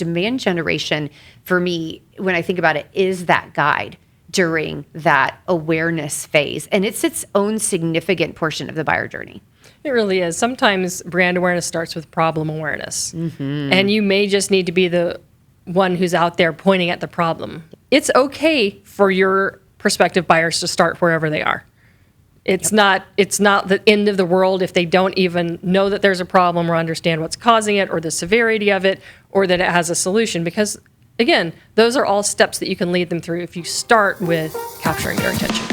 demand generation, for me, when I think about it, is that guide during that awareness phase. And it's its own significant portion of the buyer journey. It really is. Sometimes brand awareness starts with problem awareness. And you may just need to be the one who's out there pointing at the problem. It's okay for your prospective buyers to start wherever they are. It's not the end of the world if they don't even know that there's a problem or understand what's causing it or the severity of it or that it has a solution. Because, again, those are all steps that you can lead them through if you start with capturing their attention.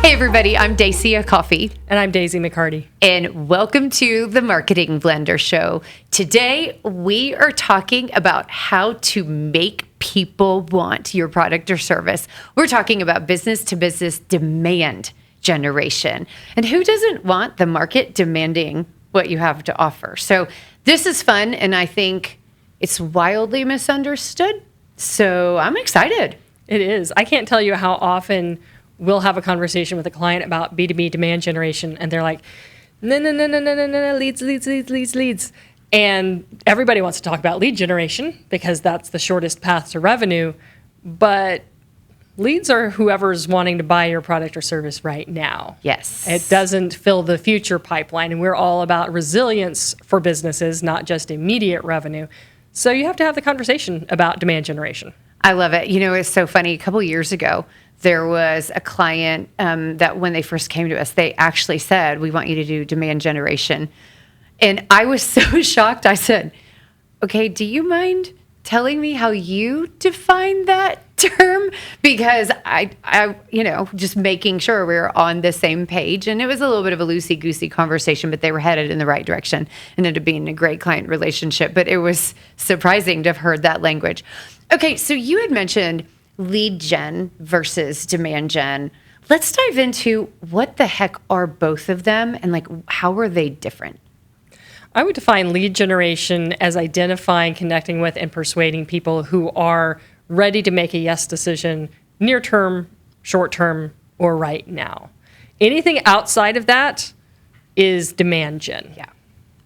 Hey everybody, I'm Dacia Coffey. And I'm Daisy McCarty. And welcome to the Marketing Blender Show. Today, we are talking about how to make people want your product or service. We're talking about business-to-business demand generation. And who doesn't want the market demanding what you have to offer? So this is fun, and I think it's wildly misunderstood. So I'm excited. It is. I can't tell you how often we'll have a conversation with a client about B2B demand generation, and they're like, no, leads. And everybody wants to talk about lead generation because that's the shortest path to revenue. But leads are whoever's wanting to buy your product or service right now. Yes. It doesn't fill the future pipeline. And we're all about resilience for businesses, not just immediate revenue. So you have to have the conversation about demand generation. I love it. You know, it's so funny. A couple years ago, there was a client that when they first came to us, they actually said, we want you to do demand generation. And I was so shocked. I said, okay, do you mind telling me how you define that term? Because I just making sure we were on the same page. And it was a little bit of a loosey-goosey conversation, but they were headed in the right direction and ended up being a great client relationship. But it was surprising to have heard that language. Okay, so you had mentioned lead gen versus demand gen. Let's dive into what the heck are both of them and how are they different? I would define lead generation as identifying, connecting with, and persuading people who are ready to make a yes decision near term, short term, or right now. Anything outside of that is demand gen. Yeah.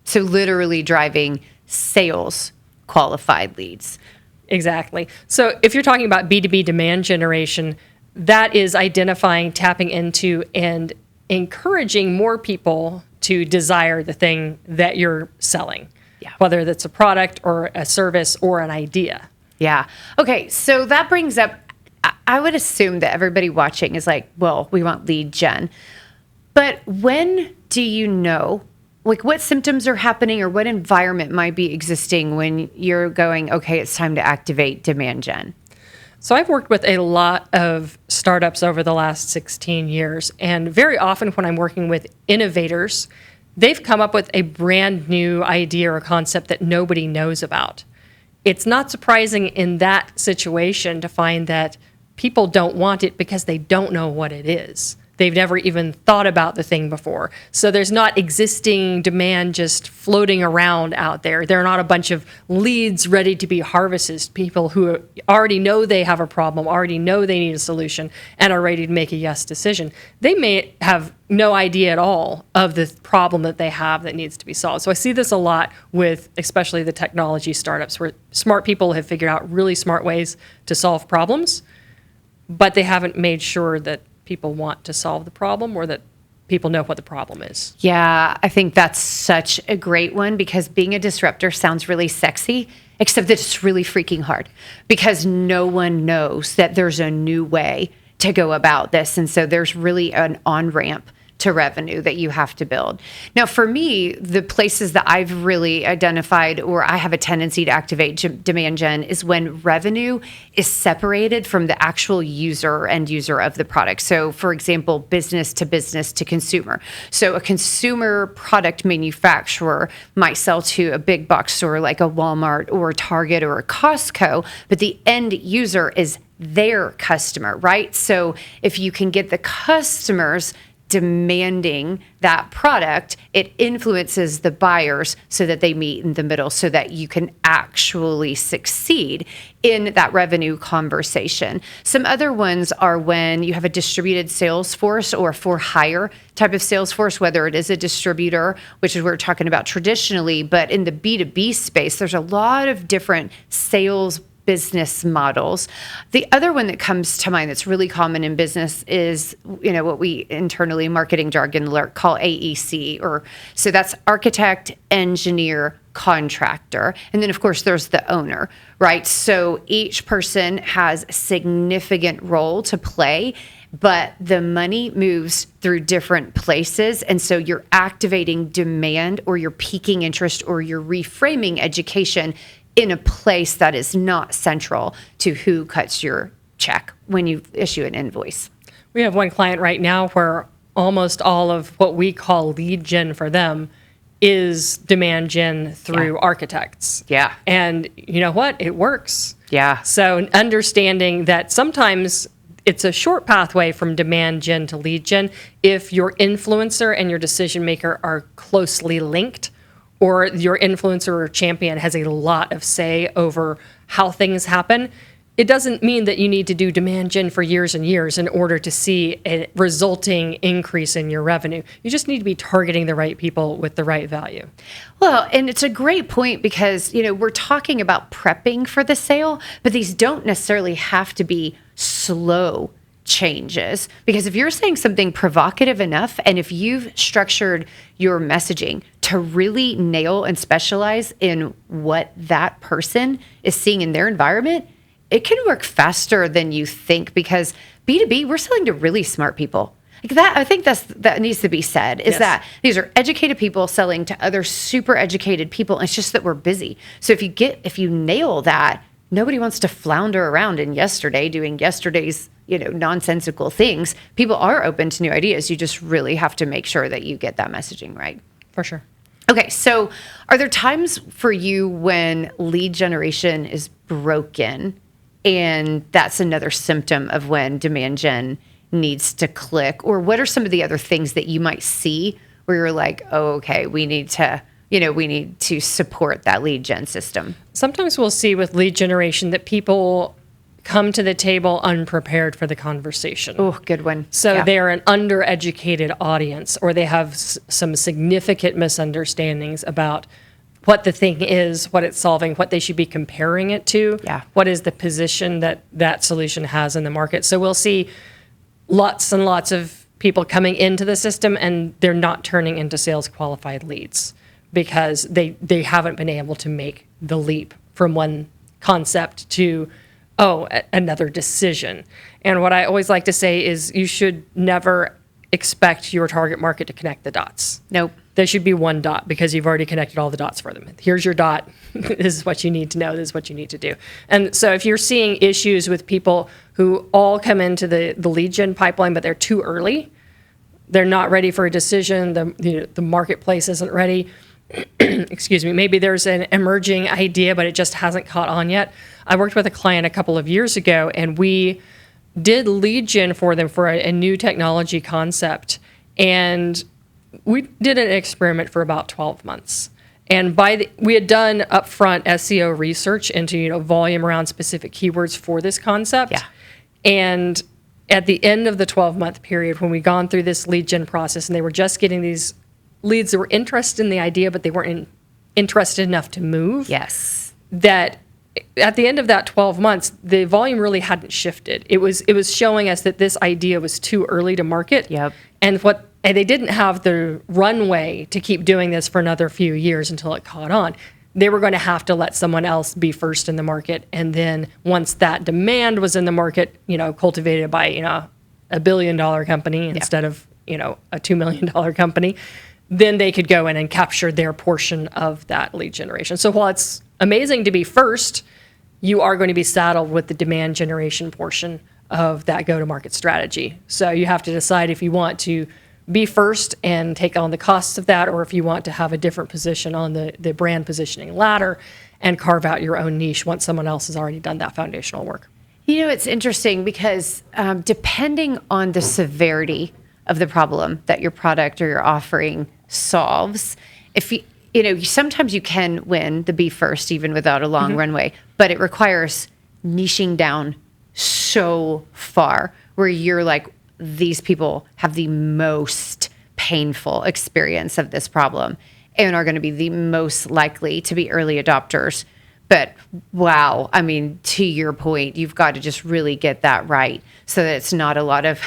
So literally driving sales qualified leads. Exactly. So if you're talking about B2B demand generation, that is identifying, tapping into, and encouraging more people to desire the thing that you're selling, whether that's a product or a service or an idea. Yeah. Okay. So that brings up, I would assume that everybody watching is like, well, we want lead gen. But when do you know, what symptoms are happening or what environment might be existing when you're going, okay, it's time to activate demand gen? So I've worked with a lot of startups over the last 16 years, and very often when I'm working with innovators, they've come up with a brand new idea or concept that nobody knows about. It's not surprising in that situation to find that people don't want it because they don't know what it is. They've never even thought about the thing before. So there's not existing demand just floating around out there. There are not a bunch of leads ready to be harvested, people who already know they have a problem, already know they need a solution, and are ready to make a yes decision. They may have no idea at all of the problem that they have that needs to be solved. So I see this a lot with especially the technology startups where smart people have figured out really smart ways to solve problems, but they haven't made sure that people want to solve the problem or that people know what the problem is. Yeah, I think that's such a great one because being a disruptor sounds really sexy, except that it's really freaking hard because no one knows that there's a new way to go about this. And so there's really an on-ramp to revenue that you have to build. Now, for me, the places that I've really identified or I have a tendency to activate demand gen is when revenue is separated from the actual end user of the product. So, for example, business to consumer. So a consumer product manufacturer might sell to a big box store like a Walmart or a Target or a Costco, but the end user is their customer, right? So if you can get the customers demanding that product, it influences the buyers so that they meet in the middle so that you can actually succeed in that revenue conversation. Some other ones are when you have a distributed sales force or for hire type of sales force, whether it is a distributor, which is what we're talking about traditionally, but in the B2B space, there's a lot of different sales business models. The other one that comes to mind that's really common in business is, what we internally marketing jargon call AEC, or so that's architect, engineer, contractor. And then of course there's the owner, right? So each person has a significant role to play, but the money moves through different places. And so you're activating demand, or you're piquing interest, or you're reframing education in a place that is not central to who cuts your check when you issue an invoice. We have one client right now where almost all of what we call lead gen for them is demand gen through architects. Yeah. And you know what? It works. Yeah. So understanding that sometimes it's a short pathway from demand gen to lead gen if your influencer and your decision maker are closely linked, or your influencer or champion has a lot of say over how things happen. It doesn't mean that you need to do demand gen for years and years in order to see a resulting increase in your revenue. You just need to be targeting the right people with the right value. Well, and it's a great point because, we're talking about prepping for the sale, but these don't necessarily have to be slow changes, because if you're saying something provocative enough, and if you've structured your messaging to really nail and specialize in what that person is seeing in their environment, it can work faster than you think, because B2B, we're selling to really smart people. Like that, I think that needs to be said, is that these are educated people selling to other super educated people. And it's just that we're busy. So if you nail that, nobody wants to flounder around in yesterday doing yesterday's, nonsensical things. People are open to new ideas. You just really have to make sure that you get that messaging right. For sure. Okay, so are there times for you when lead generation is broken, and that's another symptom of when demand gen needs to click? Or what are some of the other things that you might see where you're like, oh, okay, we need to support that lead gen system? Sometimes we'll see with lead generation that people come to the table unprepared for the conversation. Oh, good one. So they're an undereducated audience, or they have some significant misunderstandings about what the thing is, what it's solving, what they should be comparing it to, what is the position that solution has in the market. So we'll see lots and lots of people coming into the system, and they're not turning into sales qualified leads because they haven't been able to make the leap from one concept to another decision. And what I always like to say is you should never expect your target market to connect the dots. Nope. There should be one dot because you've already connected all the dots for them. Here's your dot. This is what you need to know. This is what you need to do. And so if you're seeing issues with people who all come into the lead gen pipeline, but they're too early, they're not ready for a decision, the marketplace isn't ready, excuse me, maybe there's an emerging idea, but it just hasn't caught on yet. I worked with a client a couple of years ago, and we did lead gen for them for a new technology concept. And we did an experiment for about 12 months. And we had done upfront SEO research into volume around specific keywords for this concept. Yeah. And at the end of the 12-month period, when we gone through this lead gen process, and they were just getting these leads that were interested in the idea, but they weren't interested enough to move. Yes. That at the end of that 12 months, the volume really hadn't shifted. It was showing us that this idea was too early to market. Yep. And they didn't have the runway to keep doing this for another few years until it caught on. They were going to have to let someone else be first in the market. And then once that demand was in the market, cultivated by, a $1 billion company instead of, a $2 million company, then they could go in and capture their portion of that lead generation. So while it's amazing to be first, you are going to be saddled with the demand generation portion of that go-to-market strategy. So you have to decide if you want to be first and take on the costs of that, or if you want to have a different position on the brand positioning ladder and carve out your own niche once someone else has already done that foundational work. It's interesting because depending on the severity of the problem that your product or your offering solves. If sometimes you can win the be first, even without a long runway, but it requires niching down so far where you're like, these people have the most painful experience of this problem and are going to be the most likely to be early adopters. But wow, I mean, to your point, you've got to just really get that right so that it's not a lot of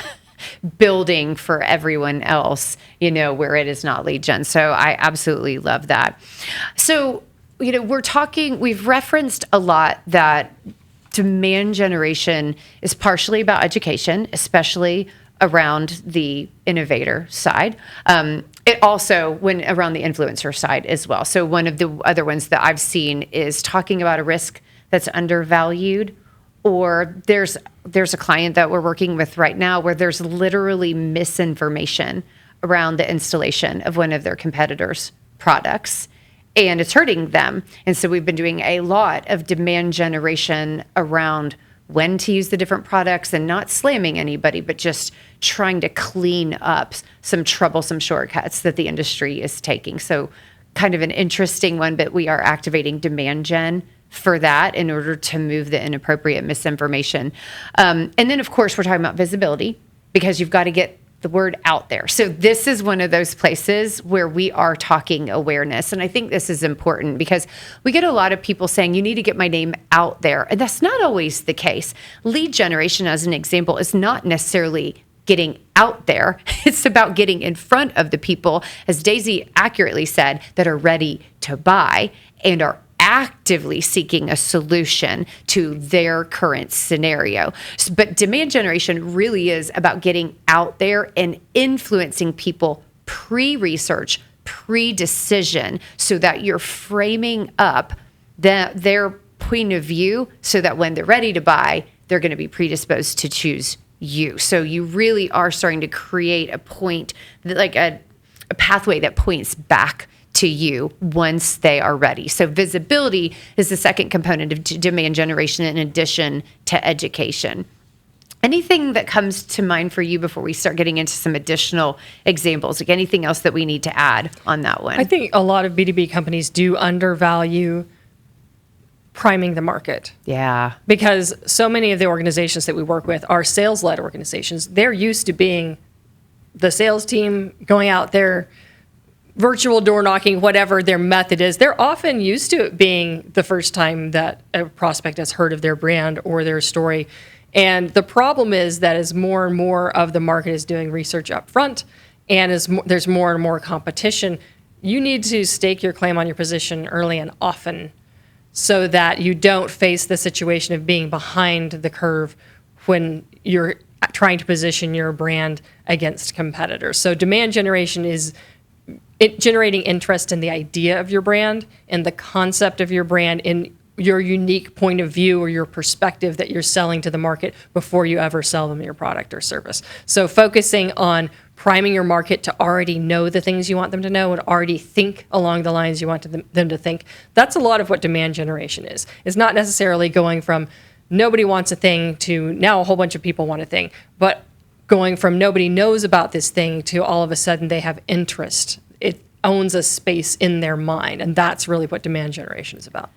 building for everyone else, where it is not lead gen. So I absolutely love that. So, we've referenced a lot that demand generation is partially about education, especially around the innovator side. It also went around the influencer side as well. So one of the other ones that I've seen is talking about a risk that's undervalued, or there's a client that we're working with right now where there's literally misinformation around the installation of one of their competitors' products, and it's hurting them. And so we've been doing a lot of demand generation around when to use the different products and not slamming anybody, but just trying to clean up some troublesome shortcuts that the industry is taking. So kind of an interesting one, but we are activating demand gen for that in order to move the inappropriate misinformation. And then, of course, we're talking about visibility because you've got to get the word out there. So this is one of those places where we are talking awareness. And I think this is important because we get a lot of people saying, you need to get my name out there. And that's not always the case. Lead generation, as an example, is not necessarily getting out there. It's about getting in front of the people, as Daisy accurately said, that are ready to buy and are actively seeking a solution to their current scenario. But demand generation really is about getting out there and influencing people pre-research, pre-decision, so that you're framing up their point of view so that when they're ready to buy, they're going to be predisposed to choose you. So you really are starting to create a point, like a pathway that points back to you once they are ready. So visibility is the second component of demand generation in addition to education. Anything that comes to mind for you before we start getting into some additional examples? Like anything else that we need to add on that one? I think a lot of B2B companies do undervalue priming the market. Yeah. Because so many of the organizations that we work with are sales-led organizations. They're used to being the sales team going out there, virtual door knocking, whatever their method is. They're often used to it being the first time that a prospect has heard of their brand or their story. And the problem is that as more and more of the market is doing research up front and as there's more and more competition, you need to stake your claim on your position early and often so that you don't face the situation of being behind the curve when you're trying to position your brand against competitors. So demand generation is generating interest in the idea of your brand and the concept of your brand in your unique point of view or your perspective that you're selling to the market before you ever sell them your product or service. So focusing on priming your market to already know the things you want them to know and already think along the lines you want them to think. That's a lot of what demand generation is. It's not necessarily going from nobody wants a thing to now a whole bunch of people want a thing, but going from nobody knows about this thing to all of a sudden they have interest. It owns a space in their mind, and that's really what demand generation is about.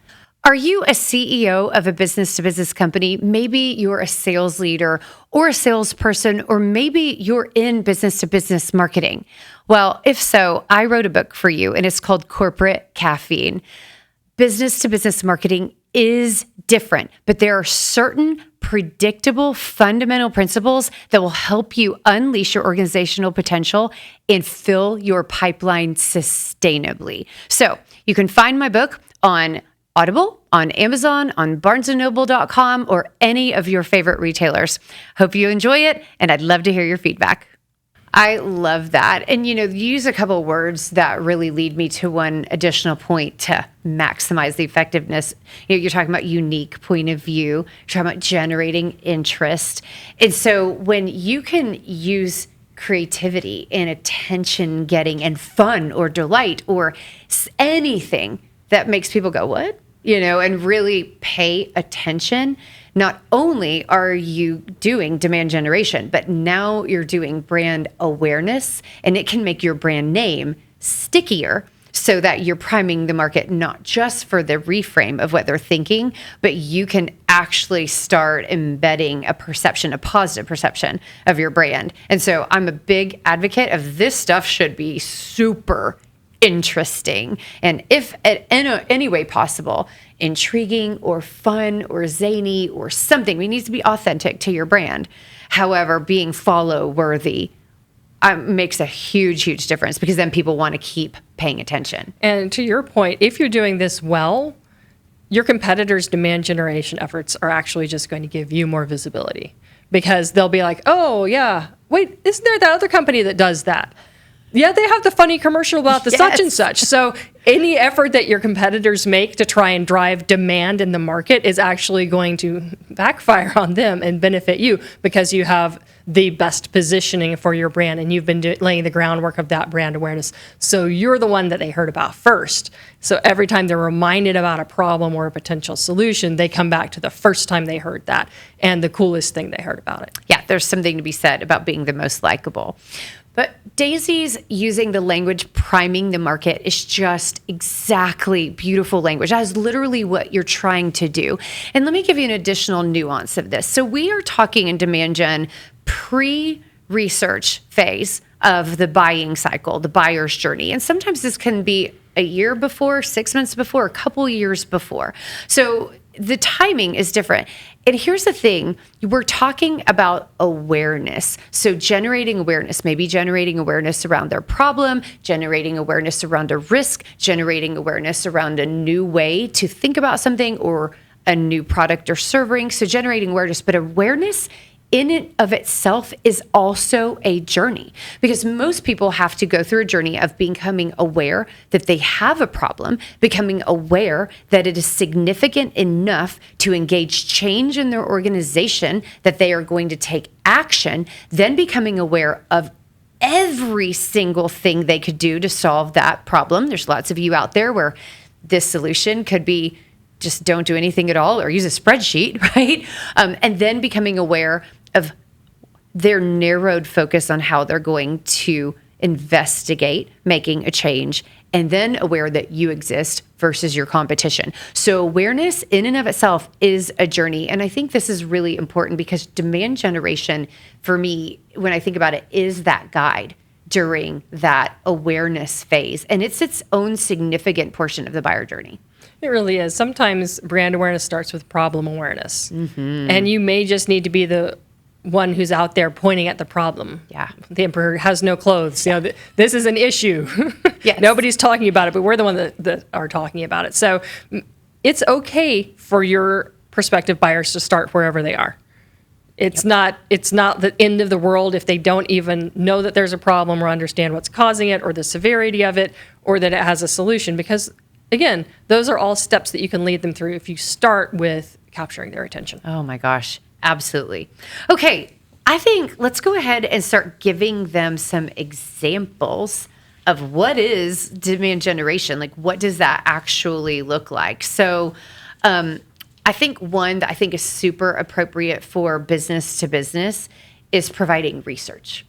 Are you a CEO of a business-to-business company? Maybe you're a sales leader or a salesperson, or maybe you're in business-to-business marketing. Well, if so, I wrote a book for you, and it's called Corporate Caffeine. Business-to-business marketing is different, but there are certain predictable fundamental principles that will help you unleash your organizational potential and fill your pipeline sustainably. So you can find my book on Audible, on Amazon, on barnesandnoble.com, or any of your favorite retailers. Hope you enjoy it, and I'd love to hear your feedback. I love that. And, use a couple of words that really lead me to one additional point to maximize the effectiveness. You're talking about unique point of view. You're talking about generating interest. And so when you can use creativity and attention getting and fun or delight or anything that makes people go, what? and really pay attention. Not only are you doing demand generation, but now you're doing brand awareness, and it can make your brand name stickier so that you're priming the market not just for the reframe of what they're thinking, but you can actually start embedding a positive perception of your brand. And so I'm a big advocate of this stuff should be super interesting. And if at any way possible, intriguing or fun or zany or something, it needs to be authentic to your brand. However, being follow worthy makes a huge difference, because then people want to keep paying attention. And to your point, if you're doing this well, your competitors' demand generation efforts are actually just going to give you more visibility, because they'll be like, oh yeah, wait, isn't there that other company that does that? Yeah, they have the funny commercial about the such and such. So any effort that your competitors make to try and drive demand in the market is actually going to backfire on them and benefit you, because you have the best positioning for your brand, and you've been laying the groundwork of that brand awareness. So you're the one that they heard about first. So every time they're reminded about a problem or a potential solution, they come back to the first time they heard that and the coolest thing they heard about it. Yeah, there's something to be said about being the most likable. But Daisy's using the language priming the market is just exactly beautiful language. That is literally what you're trying to do. And let me give you an additional nuance of this. So we are talking in demand gen pre-research phase of the buying cycle, the buyer's journey. And sometimes this can be a year before, 6 months before, a couple years before. So the timing is different. And here's the thing, we're talking about awareness. So generating awareness, maybe generating awareness around their problem, generating awareness around a risk, generating awareness around a new way to think about something or a new product or serving. So generating awareness, but awareness in and of itself is also a journey, because most people have to go through a journey of becoming aware that they have a problem, becoming aware that it is significant enough to engage change in their organization, that they are going to take action, then becoming aware of every single thing they could do to solve that problem. There's lots of you out there where this solution could be just don't do anything at all or use a spreadsheet, right? And then becoming aware of their narrowed focus on how they're going to investigate making a change, and then aware that you exist versus your competition. So awareness in and of itself is a journey. And I think this is really important, because demand generation, for me, when I think about it, is that guide during that awareness phase. And it's its own significant portion of the buyer journey. It really is. Sometimes brand awareness starts with problem awareness. Mm-hmm. And you may just need to be the one who's out there pointing at the problem. Yeah. The emperor has no clothes. You know, this is an issue. Yes. Nobody's talking about it, but we're the one that are talking about it. So it's okay for your prospective buyers to start wherever they are. It's not the end of the world if they don't even know that there's a problem or understand what's causing it or the severity of it or that it has a solution, because again, those are all steps that you can lead them through if you start with capturing their attention. Oh my gosh, absolutely. Okay, I think let's go ahead and start giving them some examples of what is demand generation. Like, what does that actually look like? So I think one that I think is super appropriate for business to business is providing research.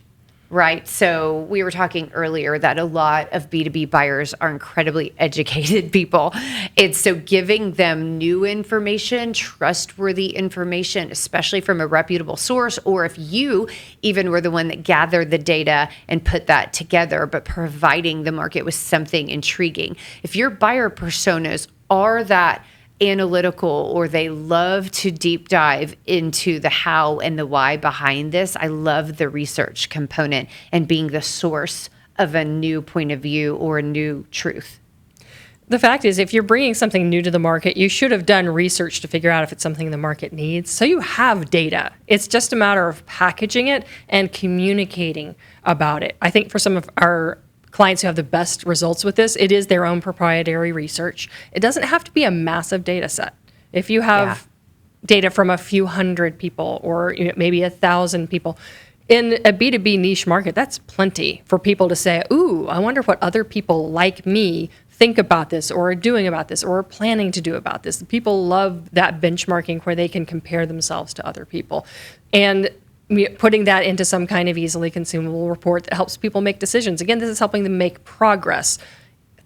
Right. So we were talking earlier that a lot of B2B buyers are incredibly educated people. It's so giving them new information, trustworthy information, especially from a reputable source, or if you even were the one that gathered the data and put that together, but providing the market with something intriguing. If your buyer personas are that analytical, or they love to deep dive into the how and the why behind this, I love the research component and being the source of a new point of view or a new truth. The fact is, if you're bringing something new to the market, you should have done research to figure out if it's something the market needs. So you have data. It's just a matter of packaging it and communicating about it. I think for some of our clients who have the best results with this, it is their own proprietary research. It doesn't have to be a massive data set. If you have data from a few hundred people or maybe 1,000 people, in a B2B niche market, that's plenty for people to say, ooh, I wonder what other people like me think about this or are doing about this or are planning to do about this. People love that benchmarking where they can compare themselves to other people. And putting that into some kind of easily consumable report that helps people make decisions. Again, this is helping them make progress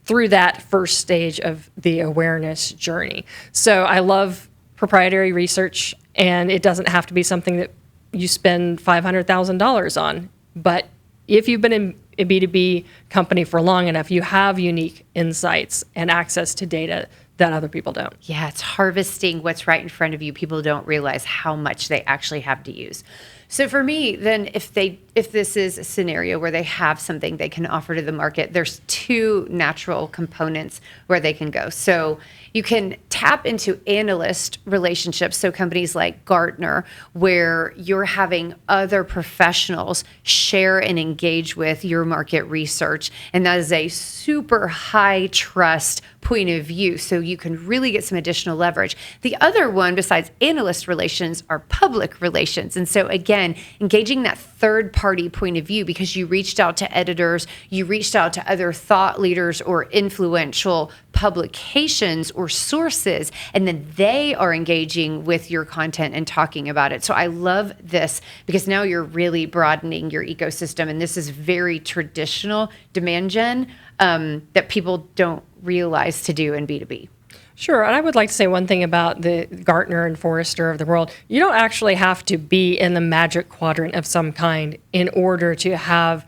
through that first stage of the awareness journey. So I love proprietary research, and it doesn't have to be something that you spend $500,000 on. But if you've been in a B2B company for long enough, you have unique insights and access to data that other people don't. Yeah, it's harvesting what's right in front of you. People don't realize how much they actually have to use. So for me, then if this is a scenario where they have something they can offer to the market, there's two natural components where they can go. So you can tap into analyst relationships, so companies like Gartner, where you're having other professionals share and engage with your market research. And that is a super high trust point of view, so you can really get some additional leverage. The other one, besides analyst relations, are public relations. And so again, engaging that third party point of view, because you reached out to editors, you reached out to other thought leaders or influential publications or sources, and then they are engaging with your content and talking about it. So I love this because now you're really broadening your ecosystem, and this is very traditional demand gen that people don't realize to do in B2B. Sure, and I would like to say one thing about the Gartner and Forrester of the world. You don't actually have to be in the magic quadrant of some kind in order to have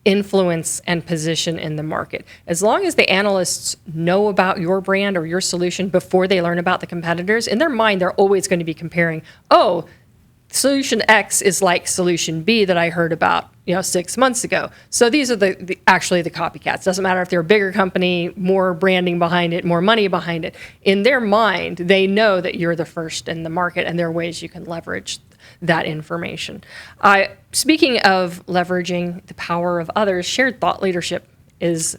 influence and position in the market. As long as the analysts know about your brand or your solution before they learn about the competitors, in their mind, they're always going to be comparing, oh, solution X is like solution B that I heard about, 6 months ago. So these are actually the copycats. Doesn't matter if they're a bigger company, more branding behind it, more money behind it. In their mind, they know that you're the first in the market, and there are ways you can leverage that information. Speaking of leveraging the power of others, shared thought leadership is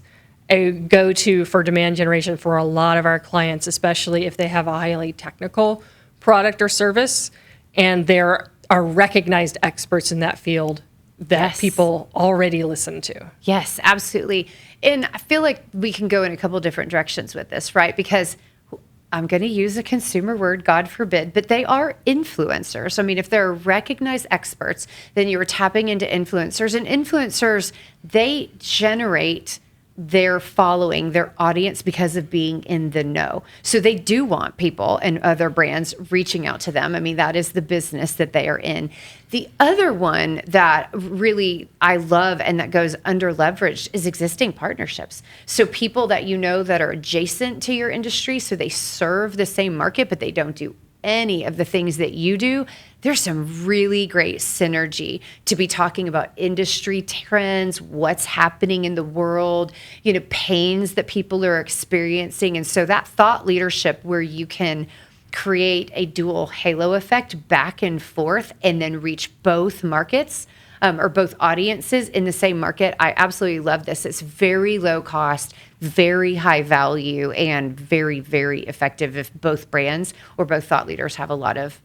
a go-to for demand generation for a lot of our clients, especially if they have a highly technical product or service, and there are recognized experts in that field that people already listen to. Yes, absolutely. And I feel like we can go in a couple different directions with this, right? Because I'm going to use a consumer word, God forbid, but they are influencers. I mean, if they're recognized experts, then you're tapping into influencers. And influencers, they generate their following, their audience, because of being in the know. So they do want people and other brands reaching out to them. I mean, that is the business that they are in. The other one that really I love and that goes under leveraged is existing partnerships. So people that that are adjacent to your industry, so they serve the same market, but they don't do any of the things that you do. There's some really great synergy to be talking about industry trends, what's happening in the world, pains that people are experiencing. And so that thought leadership where you can create a dual halo effect back and forth and then reach both markets or both audiences in the same market. I absolutely love this. It's very low cost, very high value, and very, very effective if both brands or both thought leaders have a lot of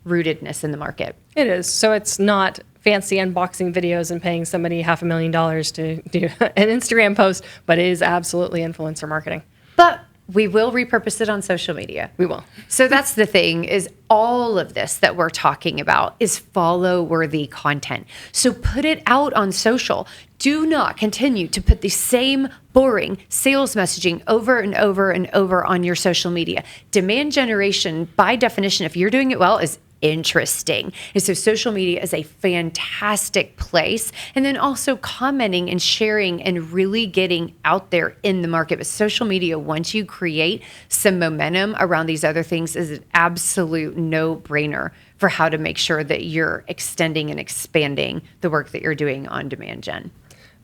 rootedness in the market. It is. So it's not fancy unboxing videos and paying somebody $500,000 to do an Instagram post, but it is absolutely influencer marketing. But we will repurpose it on social media. We will. So that's the thing, is all of this that we're talking about is follow-worthy content. So put it out on social. Do not continue to put the same boring sales messaging over and over and over on your social media. Demand generation, by definition, if you're doing it well, is interesting. And so social media is a fantastic place. And then also commenting and sharing and really getting out there in the market. But social media, once you create some momentum around these other things, is an absolute no-brainer for how to make sure that you're extending and expanding the work that you're doing on demand gen.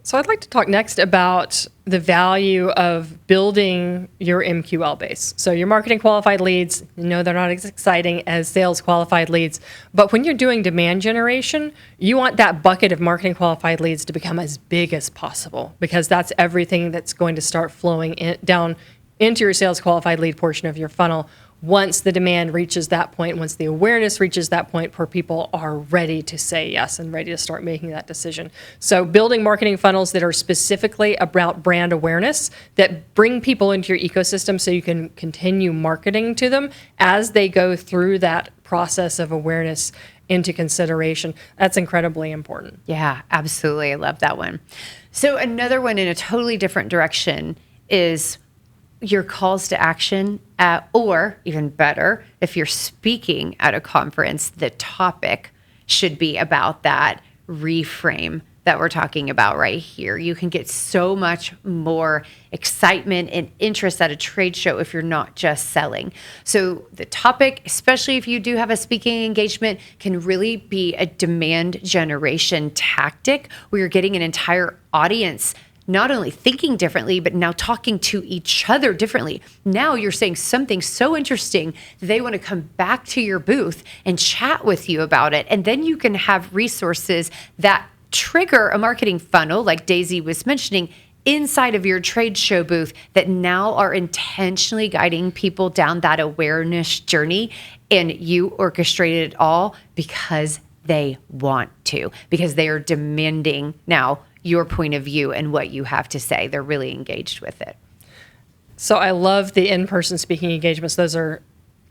So I'd like to talk next about the value of building your MQL base. So your marketing qualified leads, they're not as exciting as sales qualified leads, but when you're doing demand generation, you want that bucket of marketing qualified leads to become as big as possible, because that's everything that's going to start flowing down into your sales qualified lead portion of your funnel once the demand reaches that point, once the awareness reaches that point where people are ready to say yes and ready to start making that decision. So building marketing funnels that are specifically about brand awareness, that bring people into your ecosystem so you can continue marketing to them as they go through that process of awareness into consideration. That's incredibly important. Yeah, absolutely. I love that one. So another one in a totally different direction is your calls to action, or even better, if you're speaking at a conference, the topic should be about that reframe that we're talking about right here. You can get so much more excitement and interest at a trade show if you're not just selling. So the topic, especially if you do have a speaking engagement, can really be a demand generation tactic where you're getting an entire audience not only thinking differently, but now talking to each other differently. Now you're saying something so interesting that they want to come back to your booth and chat with you about it. And then you can have resources that trigger a marketing funnel, like Daisy was mentioning, inside of your trade show booth that now are intentionally guiding people down that awareness journey. And you orchestrated it all because they want to, because they are demanding now your point of view and what you have to say. They're really engaged with it. So I love the in-person speaking engagements. Those are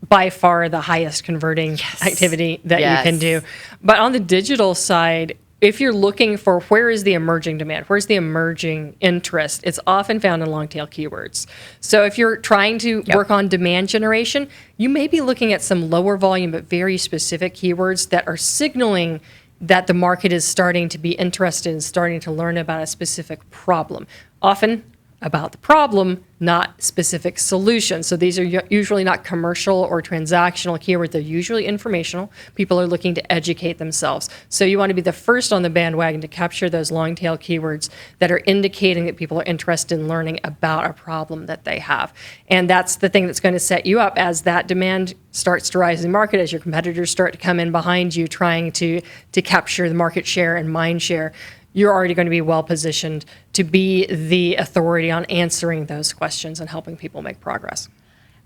by far the highest converting activity that you can do. But on the digital side, if you're looking for where is the emerging demand, where's the emerging interest, it's often found in long tail keywords. So if you're trying to work on demand generation, you may be looking at some lower volume but very specific keywords that are signaling that the market is starting to be interested in starting to learn about a specific problem. Often about the problem, not specific solutions. So these are usually not commercial or transactional keywords. They're usually informational. People are looking to educate themselves. So you want to be the first on the bandwagon to capture those long tail keywords that are indicating that people are interested in learning about a problem that they have. And that's the thing that's going to set you up as that demand starts to rise in the market, as your competitors start to come in behind you trying to capture the market share and mind share. You're already going to be well positioned to be the authority on answering those questions and helping people make progress.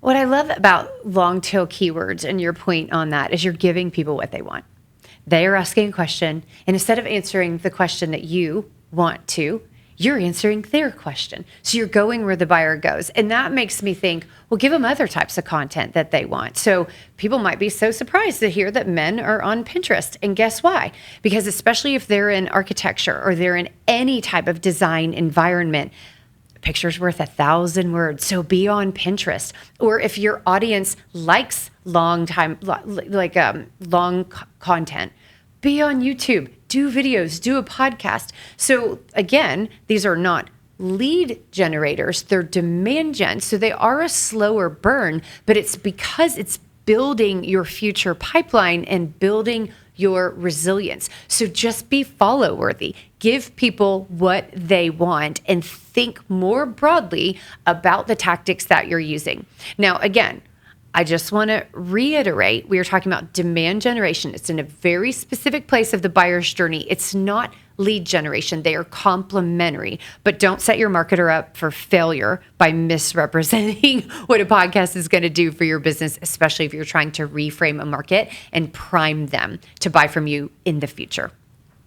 What I love about long tail keywords and your point on that is you're giving people what they want. They are asking a question, and instead of answering the question that you want to, you're answering their question. So you're going where the buyer goes. And that makes me think, well, give them other types of content that they want. So people might be so surprised to hear that men are on Pinterest. And guess why? Because especially if they're in architecture or they're in any type of design environment, a picture's worth 1,000 words. So be on Pinterest. Or if your audience likes long content, be on YouTube. Do videos, do a podcast. So again, these are not lead generators, they're demand gen. So they are a slower burn, but it's because it's building your future pipeline and building your resilience. So just be follow worthy. Give people what they want and think more broadly about the tactics that you're using. Now, again, I just want to reiterate, we are talking about demand generation. It's in a very specific place of the buyer's journey. It's not lead generation. They are complementary, but don't set your marketer up for failure by misrepresenting what a podcast is going to do for your business, especially if you're trying to reframe a market and prime them to buy from you in the future.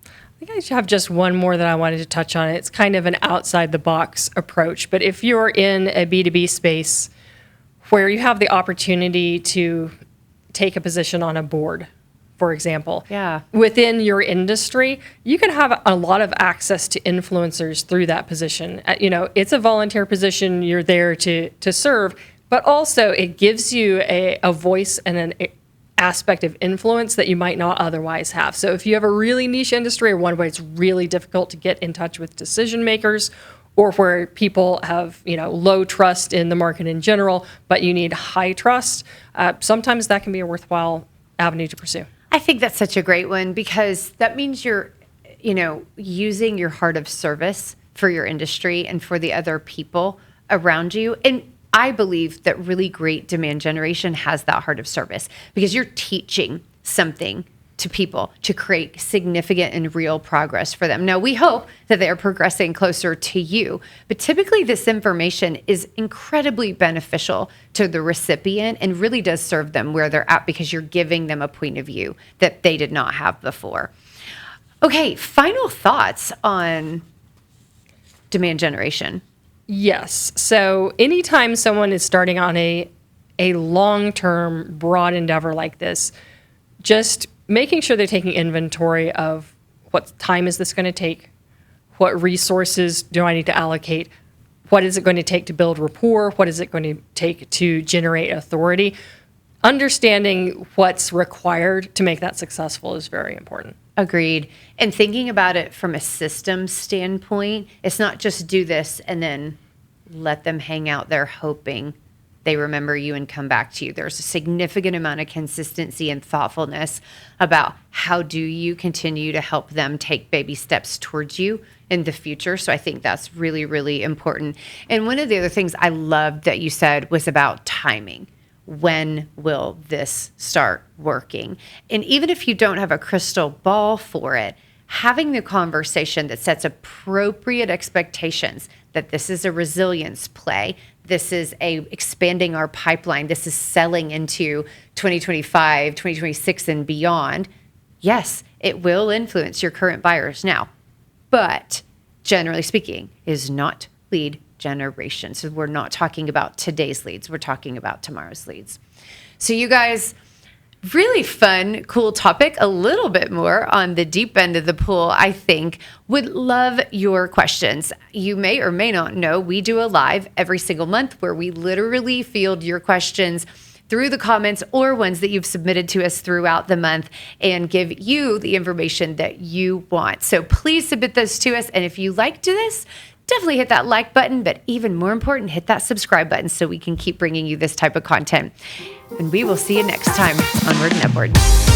I think I have just one more that I wanted to touch on. It's kind of an outside the box approach, but if you're in a B2B space where you have the opportunity to take a position on a board, for example. Within your industry, you can have a lot of access to influencers through that position. It's a volunteer position. You're there to serve, but also it gives you a voice and an aspect of influence that you might not otherwise have. So if you have a really niche industry or one where it's really difficult to get in touch with decision makers, or where people have, low trust in the market in general, but you need high trust, sometimes that can be a worthwhile avenue to pursue. I think that's such a great one because that means you're, using your heart of service for your industry and for the other people around you. And I believe that really great demand generation has that heart of service because you're teaching something to people to create significant and real progress for them. Now, we hope that they are progressing closer to you, but typically this information is incredibly beneficial to the recipient and really does serve them where they're at because you're giving them a point of view that they did not have before. Okay, final thoughts on demand generation. Yes. So anytime someone is starting on a long-term, broad endeavor like this, just making sure they're taking inventory of what time is this going to take, what resources do I need to allocate, what is it going to take to build rapport, what is it going to take to generate authority. Understanding what's required to make that successful is very important. Agreed. And thinking about it from a systems standpoint, it's not just do this and then let them hang out there hoping they remember you and come back to you. There's a significant amount of consistency and thoughtfulness about how do you continue to help them take baby steps towards you in the future. So I think that's really, really important. And one of the other things I loved that you said was about timing. When will this start working? And even if you don't have a crystal ball for it, having the conversation that sets appropriate expectations that this is a resilience play, this is expanding our pipeline, this is selling into 2025, 2026 and beyond. Yes, it will influence your current buyers now, but generally speaking, is not lead generation. So we're not talking about today's leads, we're talking about tomorrow's leads. So you guys, really fun, cool topic, a little bit more on the deep end of the pool, I think. Would love your questions. You may or may not know, we do a live every single month where we literally field your questions through the comments or ones that you've submitted to us throughout the month and give you the information that you want. So please submit those to us. And if you liked this, definitely hit that like button, but even more important, hit that subscribe button so we can keep bringing you this type of content. And we will see you next time, Onward and Upward.